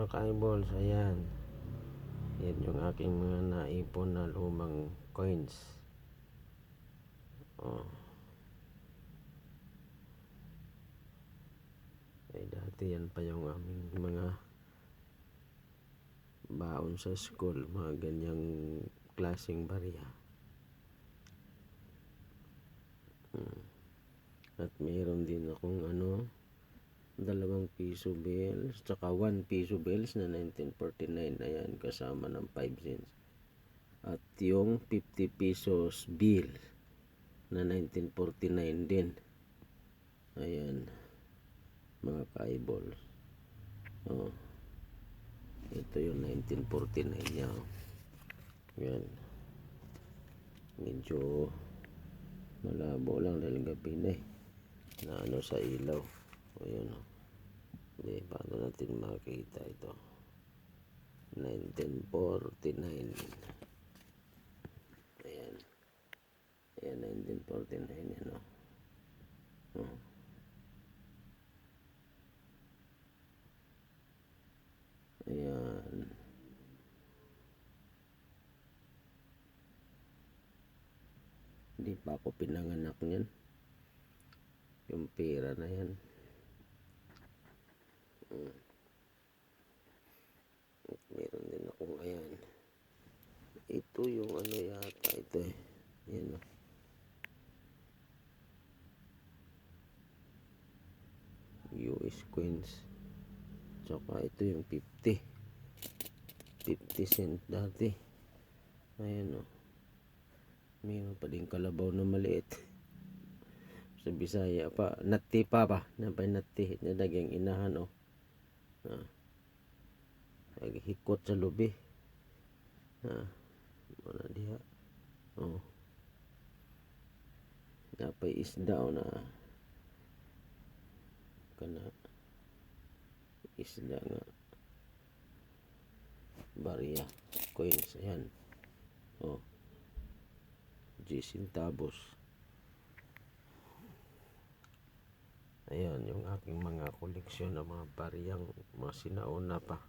mga ka-eyeballs, ayan. Yan yung aking mga naipon na lumang coins. Oh. Ay dati yan pa yung aming mga baon sa school, mga ganyang klaseng barya. At mayroon din akong 2 piso bills, tsaka 1 piso bills na 1949. Ayan, kasama ng 5 cents. At yung 50 pesos bill na 1949 din. Ayan, mga ka-eyeballs. Oh, ito yung 1949 niya. Ayan. Medyo malabo lang dahil gabi na na sa ilaw. Ayan o. Hindi, paano natin makita ito? 1949. Ayan. Ayan, 1949 yan o. Ayan. Hindi pa ako pinanganak niyan. Yung pera na yan. At meron din akong ayan. Ito yung yata ito eh. Yan o. US coins. Tsaka ito yung 50 cent dati. Ayan o. Mayroon pa din kalabaw na maliit. Sa Bisaya pa. Nati pa ba? Napay nati. Nadagang inahan o. Naghikot sa lubi. Wala diha. Oh. Napay isda o na. Kana. Isda nga. Barya. Coins. Ayan. Oh. 10 centavos. Ayan yung aking mga koleksyon ng mga bariyang mga sinauna pa.